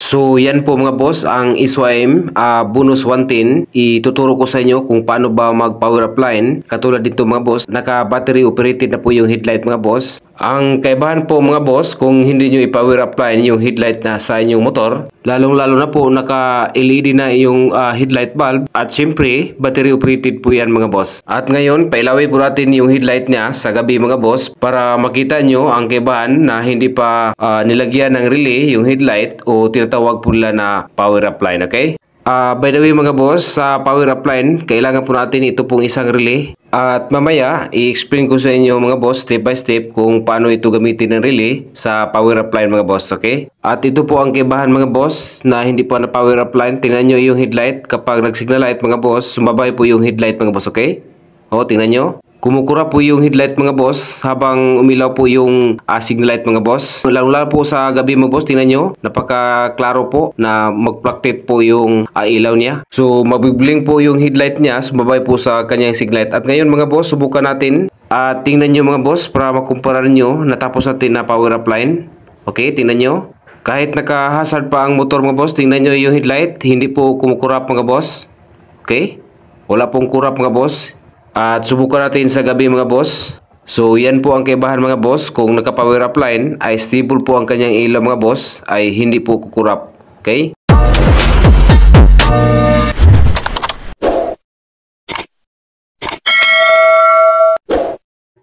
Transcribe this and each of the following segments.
So yan po mga boss ang SYM bonus 110. Ituturo ko sa inyo kung paano ba mag power up line. Katulad dito mga boss, naka battery operated na po yung headlight mga boss. Ang kaibahan po mga boss kung hindi nyo i-power up line yung headlight na sa inyong motor, lalong lalo na po naka LED na yung headlight bulb, at syempre battery operated po yan mga boss. At ngayon pailawin po natin yung headlight niya sa gabi mga boss para makita nyo ang kaibahan na hindi pa nilagyan ng relay yung headlight o tinatawag po nila na power up line. Okay? By the way mga boss, sa power up line, kailangan po natin ito pong isang relay. At mamaya, i-explain ko sa inyo mga boss step by step kung paano ito gamitin ng relay sa power up line mga boss. Okay? At ito po ang kaibahan mga boss na hindi po na power up line. Tingnan nyo yung headlight. Kapag nag-signal light mga boss, sumabay po yung headlight mga boss. Okay? O, tingnan nyo. Kumukura po yung headlight mga boss habang umilaw po yung signal light mga boss. Lalo po sa gabi mga boss, tingnan nyo, napaka-klaro po na mag-fluctuate po yung ilaw niya. So mabibling po yung headlight niya, sumabay po sa kanyang signal light. At ngayon mga boss, subukan natin. Tingnan nyo mga boss para makumpara nyo natapos natin na power up line. Okay, tingnan nyo. Kahit naka-hazard pa ang motor mga boss, tingnan nyo yung headlight, hindi po kumukurap mga boss. Okay, wala pong kurap mga boss. At subukan natin sa gabi mga boss. So yan po ang kaibahan mga boss. Kung naka-power up line ay stable po ang kanyang ilaw mga boss, ay hindi po kukurap. Okay?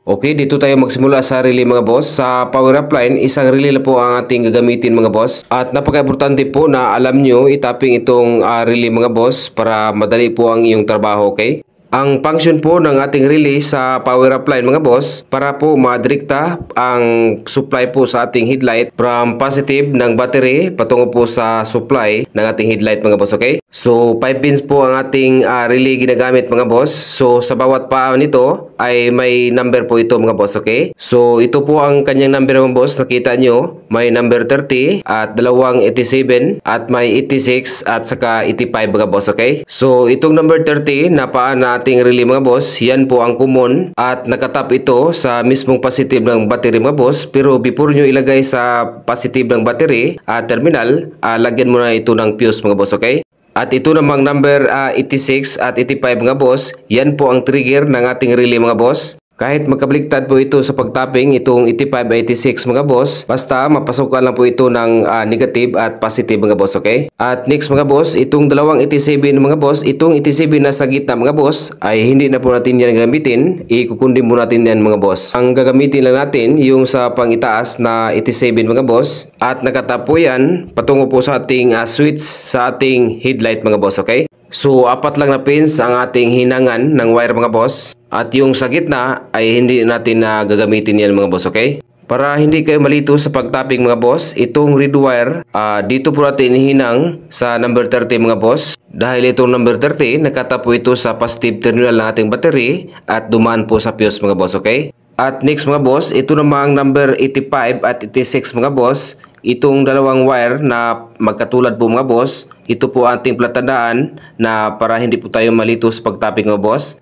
Okay, dito tayo magsimula sa relay mga boss. Sa power up line, isang relay na po ang ating gagamitin mga boss. At napaka-importante po na alam nyo itapping itong relay mga boss para madali po ang iyong trabaho. Okay? Ang function po ng ating relay sa power up line mga boss, para po madirekta ang supply po sa ating headlight from positive ng battery patungo po sa supply ng ating headlight mga boss. Okay? So 5 pins po ang ating relay ginagamit mga boss. So sa bawat paa nito ay may number po ito mga boss. Okay? So ito po ang kanyang number mga boss. Nakita nyo, may number 30 at dalawang 87 at may 86 at saka 85 mga boss. Okay? So itong number 30 na paa na ating relay mga boss, yan po ang common at nakatap ito sa mismong positive ng battery mga boss. Pero before nyo ilagay sa positive ng battery terminal, lagyan mo na ito ng fuse mga boss. Okay? At ito namang number 86 at 85 mga boss, yan po ang trigger ng ating relay mga boss. Kahit magkabaliktad po ito sa pagtapping, itong 85-86 mga boss, basta mapasukan lang po ito ng negative at positive mga boss. Okay? At next mga boss, itong dalawang 87 mga boss, itong 87 na sa gitna mga boss ay hindi na po natin yan gamitin, ikukundi mo natin yan mga boss. Ang gagamitin lang natin yung sa pangitaas na 87 mga boss, at nakatap po yan patungo po sa ating switch sa ating headlight mga boss. Okay? So 4 lang na pins ang ating hinangan ng wire mga boss. At yung sa gitna ay hindi natin gagamitin yan mga boss. Okay? Para hindi kayo malito sa pagtapping mga boss, itong red wire dito po natin hinang sa number 30 mga boss. Dahil itong number 30 nakatap po ito sa positive terminal ng ating battery at dumaan po sa fuse mga boss. Okay? At next mga boss, ito namang number 85 at 86 mga boss. Itong dalawang wire na magkatulad po mga boss, ito po ating platandaan na para hindi po tayo malito sa pagtapping mga boss.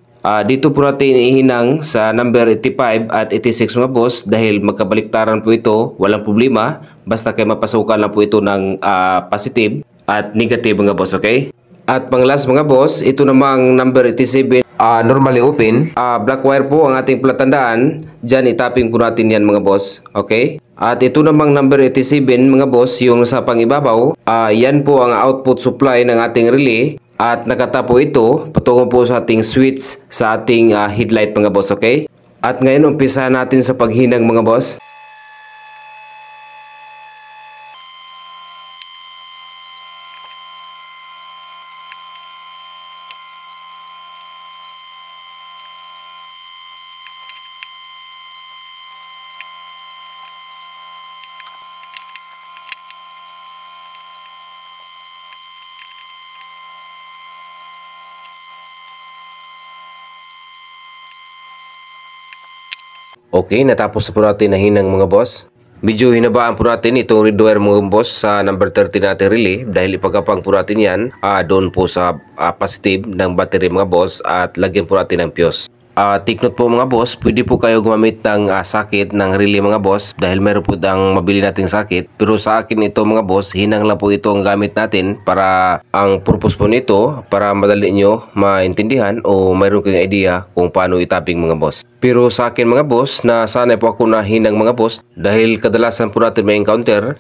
Dito po natin ihinang sa number 85 at 86 mga boss dahil magkabaliktaran po ito, walang problema. Basta kayo mapasukan lang po ito ng positive at negative mga boss. Okay? At pang last mga boss, ito namang number 87 normally open. Black wire po ang ating platandaan. Diyan itapping po natin yan mga boss. Okay? At ito namang number 87 mga boss, yung sa pangibabaw, yan po ang output supply ng ating relay. At nakatapo ito patungo po sa ating switch sa ating headlight mga boss. Okay? At ngayon umpisa natin sa paghinang mga boss. Okay, natapos na po natin na hinang mga boss. Medyo hinabaan po natin itong red wire mga boss sa number 30 natin relay dahil ipagkapang po natin yan doon po sa positive ng battery mga boss at lagyan po natin ng fuse. Take note po mga boss, pwede po kayo gumamit ng sakit ng relay mga boss dahil meron po ang mabili nating sakit. Pero sa akin ito mga boss, hinang lang po ito ang gamit natin para ang purpose po nito para madali nyo maintindihan o mayroon kayong idea kung paano itapping mga boss. Pero sa akin mga boss, nasanay po ako na hinang mga boss dahil kadalasan po natin may encounter,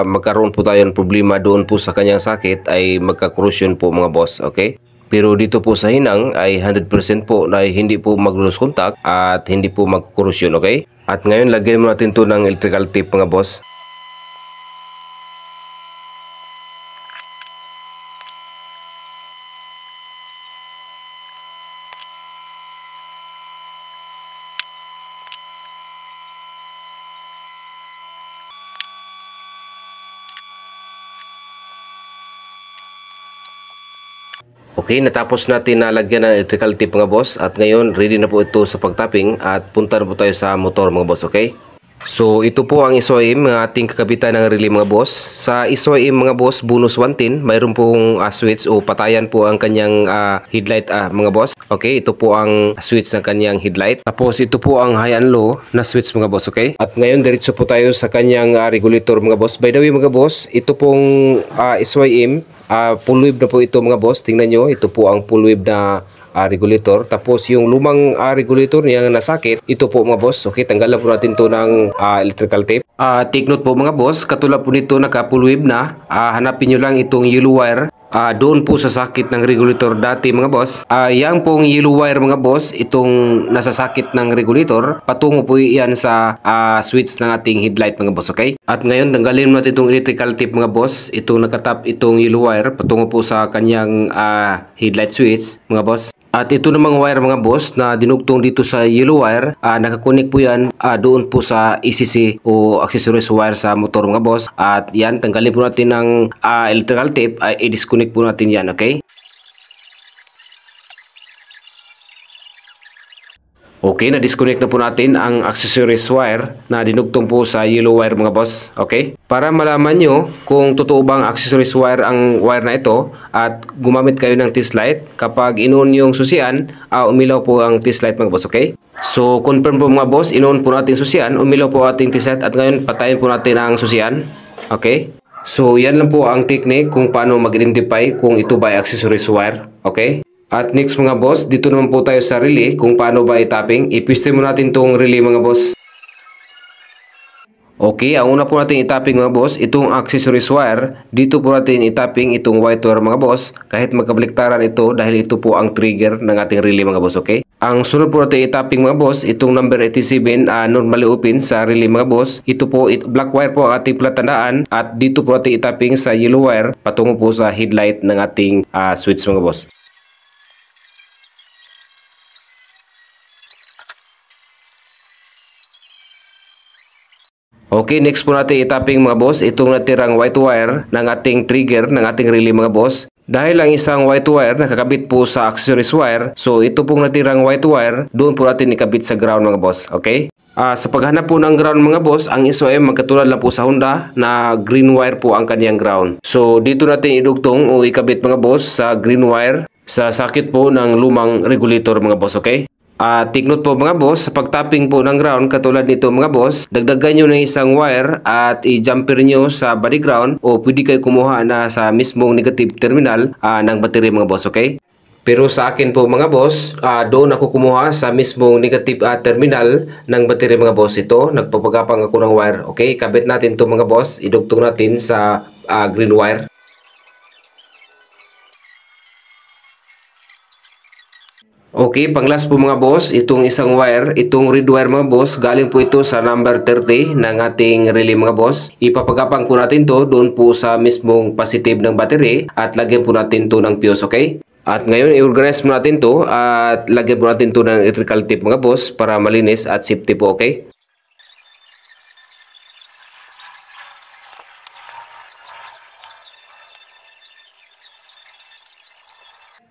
magkaroon po tayo ng problema doon po sa kanyang sakit ay magka-corrosion po mga boss, okay? Pero dito po sa hinang ay 100% po na hindi po mag-lose contact at hindi po mag-corrosion, okay? At ngayon lagyan mo natin to ng electrical tape mga boss. Okay, natapos natin na lagyan ng electrical tape mga boss at ngayon ready na po ito sa pagtapping at punta na po tayo sa motor mga boss, okay? So ito po ang SOIM ng ating kakabitan ng relay mga boss. Sa SOIM mga boss bonus 110, mayroon pong switch o patayan po ang kanyang headlight mga boss. Okay, ito po ang switch ng kanyang headlight. Tapos ito po ang high and low na switch mga boss, okay? At ngayon diretso po tayo sa kanyang regulator mga boss. By the way mga boss, ito pong SOIM full wave na po ito mga boss. Tingnan nyo, ito po ang full wave na regulator. Tapos yung lumang regulator niya nasakit, ito po mga boss. Okay, tanggalan po natin to ng electrical tape. Take note po mga boss, katulad po nito naka full wave na, hanapin nyo lang itong yellow wire doon po sa sakit ng regulator dati mga boss. Yang pong yellow wire mga boss, itong nasa sakit ng regulator, patungo po yan sa switch ng ating headlight mga boss, okay? At ngayon tanggalin natin itong electrical tape mga boss. Itong nakatap itong yellow wire patungo po sa kanyang headlight switch mga boss. At ito namang wire mga boss na dinugtong dito sa yellow wire, nakakunik po yan doon po sa ECC o accessories wire sa motor mga boss. At yan, tanggalin po natin ng electrical tape, i-disconnect po natin yan, okay? Okay, na-disconnect na po natin ang accessories wire na dinugtong po sa yellow wire mga boss. Okay? Para malaman nyo kung totoo bang accessories wire ang wire na ito at gumamit kayo ng test light, kapag in-on yung susian, umilaw po ang test light mga boss. Okay? So, confirm po mga boss, in-on po natin susian, umilaw po ating test light at ngayon patayin po natin ang susian. Okay? So, yan lang po ang technique kung paano mag-identify kung ito ba ay accessories wire. Okay? At next mga boss, dito naman po tayo sa relay kung paano ba i-tapping. Ipiste mo natin itong relay mga boss. Okay, ang una po natin i-tapping mga boss, itong accessories wire. Dito po natin i-tapping itong white wire mga boss. Kahit magkabaliktaran ito dahil ito po ang trigger ng ating relay mga boss, okay? Ang sunod po natin i-tapping mga boss, itong number 87 normally open sa relay mga boss. Ito po, black wire po ang ating palatandaan at dito po natin i-tapping sa yellow wire patungo po sa headlight ng ating switch mga boss. Okay, next po natin i-tapping mga boss itong natirang white wire ng ating trigger ng ating relay mga boss. Dahil ang isang white wire nakakabit po sa accessories wire, so ito pong natirang white wire, doon po natin ikabit sa ground mga boss. Okay? Sa paghanap po ng ground mga boss, ang SOM magkatulad lang po sa Honda na green wire po ang kanyang ground. So dito natin idugtong o ikabit mga boss sa green wire sa sakit po ng lumang regulator mga boss. Okay? Take note po mga boss, sa pagtapping po ng ground katulad nito mga boss, dagdagan nyo ng isang wire at i-jumper nyo sa body ground o pwede kayo kumuha na sa mismong negative terminal ng battery mga boss, okay? Pero sa akin po mga boss, doon ako kumuha sa mismong negative terminal ng battery mga boss. Ito, nagpapagapang ako ng wire, okay? Kabit natin to mga boss, idugtong natin sa green wire. Okay, panglas po mga boss, itong isang wire, itong red wire mga boss, galing po ito sa number 30 ng ating relay mga boss. Ipapagapang po natin to doon po sa mismong positive ng battery at lagyan po natin to ng fuse, okay? At ngayon, i-organize mo natin to at lagyan po natin to ng electrical tape mga boss para malinis at safety po, okay?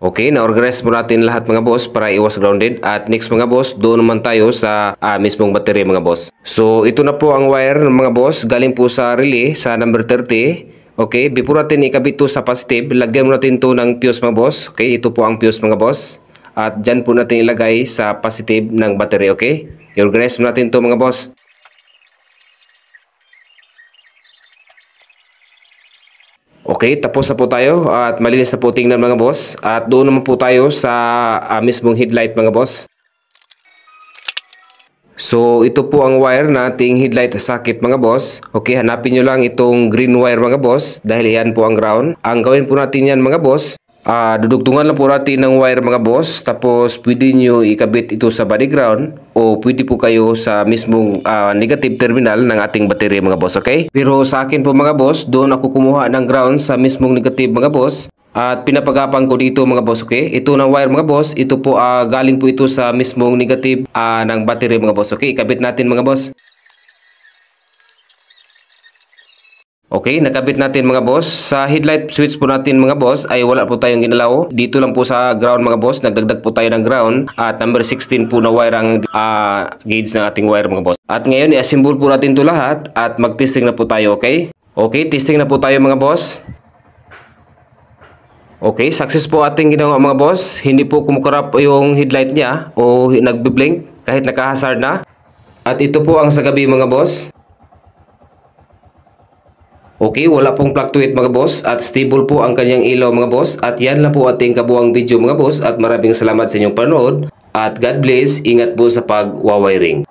Okay, na-organize mo natin lahat mga boss para iwas grounded. At next mga boss, doon naman tayo sa mismong battery mga boss. So, ito na po ang wire ng mga boss. Galing po sa relay sa number 30. Okay, before natin ikabit to sa positive, lagyan mo natin to ng fuse mga boss. Okay, ito po ang fuse mga boss. at dyan po natin ilagay sa positive ng battery, okay? I-organize natin to mga boss. Okay, tapos na po tayo at malinis na po tingnan mga boss. At doon naman po tayo sa mismong headlight mga boss. So ito po ang wire na ating headlight socket mga boss. Okay, hanapin nyo lang itong green wire mga boss dahil yan po ang ground. Ang gawin po natin yan mga boss, dudugtungan lang po natin ng wire mga boss. Tapos pwede nyo ikabit ito sa body ground o pwede po kayo sa mismong negative terminal ng ating battery mga boss, okay? Pero sa akin po mga boss, doon ako kumuha ng ground sa mismong negative mga boss. At pinapagapan ko dito mga boss, okay? Ito ng wire mga boss, ito po galing po ito sa mismong negative ng battery mga boss, okay? Ikabit natin mga boss. Okay, nakabit natin mga boss. Sa headlight switch po natin mga boss ay wala po tayong ginalaw. Dito lang po sa ground mga boss, nagdagdag po tayo ng ground. At number 16 po na wire ang gauge ng ating wire mga boss. At ngayon i-assemble po natin ito lahat at mag-testing na po tayo, okay? Okay, testing na po tayo mga boss. Okay, success po ating ginawa mga boss. Hindi po kumukurap yung headlight niya o nagbi-blink kahit naka-hazard na. At ito po ang sa gabi mga boss. Okay, wala pong fluctuate mga boss at stable po ang kanyang ilaw mga boss. At yan lang po ating kabuang video mga boss at maraming salamat sa inyong panood. At God bless, ingat po sa pag-wiring.